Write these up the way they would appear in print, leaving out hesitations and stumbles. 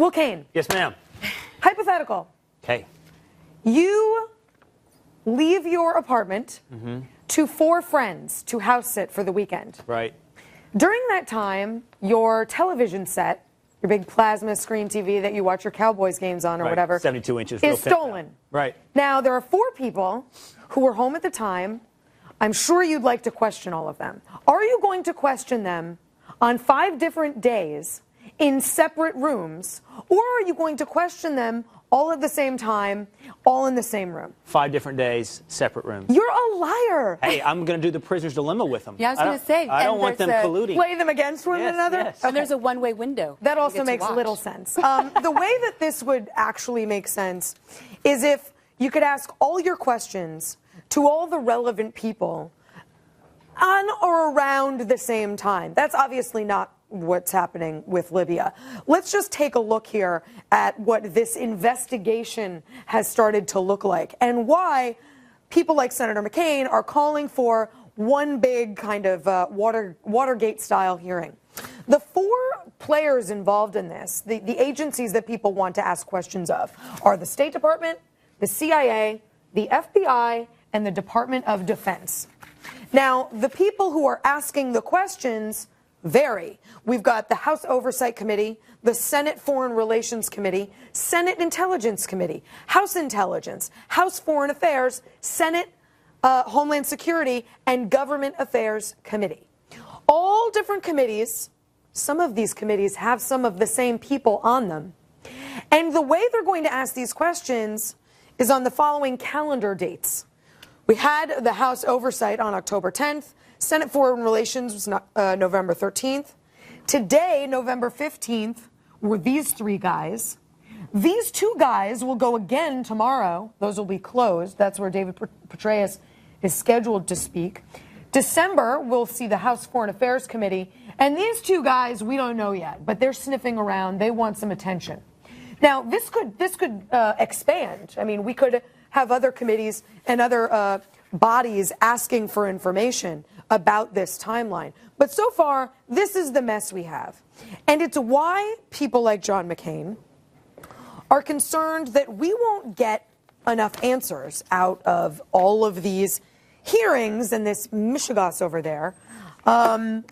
Will Kane. Yes, ma'am. Hypothetical. Okay. You leave your apartment to 4 friends to house sit for the weekend. Right. During that time, your television set, your big plasma screen TV that you watch your Cowboys games on or Right. whatever, 72 inches. is stolen. Right. Now, there are 4 people who were home at the time. I'm sure you'd like to question all of them. Are you going to question them on 5 different days in separate rooms, or are you going to question them all at the same time, all in the same room? 5 different days, separate rooms. You're a liar. Hey, I'm going to do the prisoner's dilemma with them. Yeah, I was going to say. I don't want them colluding. Play them against one Yes, another? yes. And there's a one-way window. That also makes little sense. The way that this would actually make sense is if you could ask all your questions to all the relevant people on or around the same time. That's obviously not what's happening with Libya. Let's just take a look here at what this investigation has started to look like and why people like Senator McCain are calling for one big kind of Watergate-style hearing. The 4 players involved in this, the agencies that people want to ask questions of, are the State Department, the CIA, the FBI, and the Department of Defense. Now, the people who are asking the questions vary. We've got the House Oversight Committee, the Senate Foreign Relations Committee, Senate Intelligence Committee, House Intelligence, House Foreign Affairs, Senate Homeland Security, and Government Affairs Committee. All different committees. Some of these committees have some of the same people on them. And the way they're going to ask these questions is on the following calendar dates. We had the House Oversight on October 10th. Senate Foreign Relations was November 13th. Today, November 15th, were these 3 guys. These 2 guys will go again tomorrow. Those will be closed. That's where David Petraeus is scheduled to speak. December, we'll see the House Foreign Affairs Committee. And these 2 guys, we don't know yet, but they're sniffing around. They want some attention. Now, this could expand. I mean, we could have other committees and other bodies asking for information about this timeline. But so far, this is the mess we have. And it's why people like John McCain are concerned that we won't get enough answers out of all of these hearings and this mishigas over there. And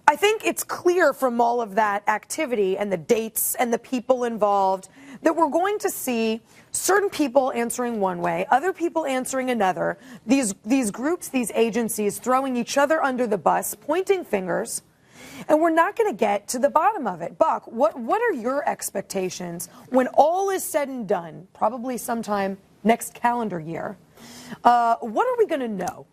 I think it's clear from all of that activity and the dates and the people involved that we're going to see certain people answering one way, other people answering another, these groups, these agencies throwing each other under the bus, pointing fingers, and we're not going to get to the bottom of it. Buck, what are your expectations when all is said and done, probably sometime next calendar year? What are we going to know?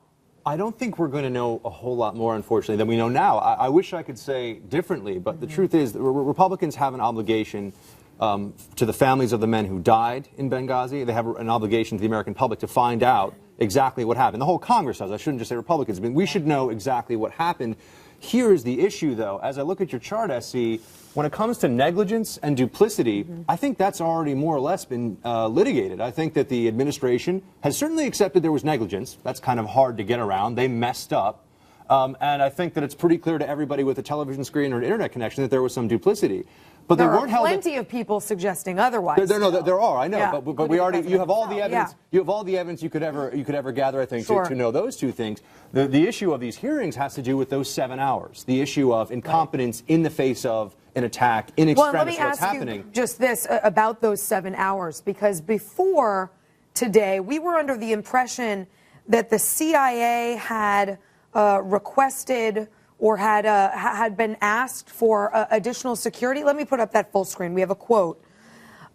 I don't think we're going to know a whole lot more, unfortunately, than we know now. I wish I could say differently, but the truth is that Republicans have an obligation to the families of the men who died in Benghazi. They have an obligation to the American public to find out exactly what happened. The whole Congress does. I shouldn't just say Republicans. I mean, we should know exactly what happened. Here is the issue, though. As I look at your chart, SC, when it comes to negligence and duplicity, I think that's already more or less been litigated. I think that the administration has certainly accepted there was negligence. That's kind of hard to get around. They messed up. And I think that it's pretty clear to everybody with a television screen or an internet connection that there was some duplicity. But there they weren't held. There are plenty of people suggesting otherwise. There are. I know. Yeah. But we already. You have all the evidence. Yeah. You have all the evidence you could ever gather. I think Sure. to know those 2 things. The issue of these hearings has to do with those 7 hours. The issue of incompetence in the face of an attack in extremis. Well, let me what's ask happening. you just this about those 7 hours, because before today, we were under the impression that the CIA had requested or had been asked for additional security. Let me put up that full screen. We have a quote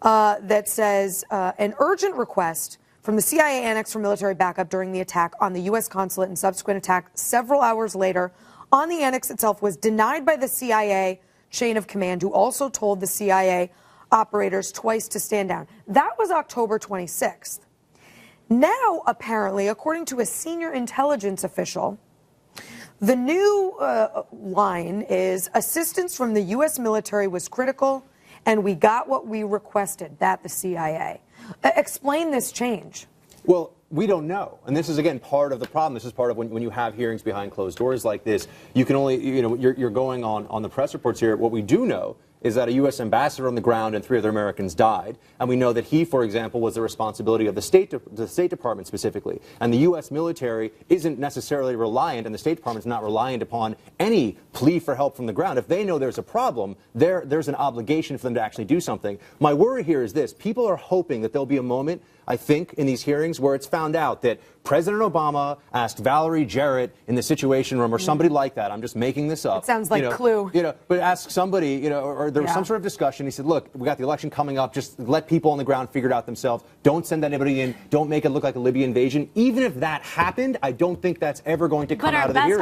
that says, an urgent request from the CIA Annex for military backup during the attack on the U.S. consulate and subsequent attack several hours later on the annex itself was denied by the CIA chain of command, who also told the CIA operators twice to stand down. That was October 26th. Now, apparently, according to a senior intelligence official, the new line is assistance from the U.S. military was critical, and we got what we requested, that the CIA. Explain this change. Well, we don't know. And this is, again, part of the problem. This is part of when you have hearings behind closed doors like this, you can only, you're going on the press reports here. What we do know is that a U.S. ambassador on the ground and 3 other Americans died. And we know that he, for example, was the responsibility of the State Department specifically. And the U.S. military isn't necessarily reliant, and the State Department's not reliant upon any plea for help from the ground. If they know there's a problem, there's an obligation for them to actually do something. My worry here is this. People are hoping that there'll be a moment, I think, in these hearings where it's found out that President Obama asked Valerie Jarrett in the Situation Room or somebody like that. I'm just making this up. It sounds like Clue. But ask somebody, or there was some sort of discussion. He said, look, we got the election coming up. Just let people on the ground figure it out themselves. Don't send anybody in. Don't make it look like a Libya invasion. Even if that happened, I don't think that's ever going to come out of the hearings.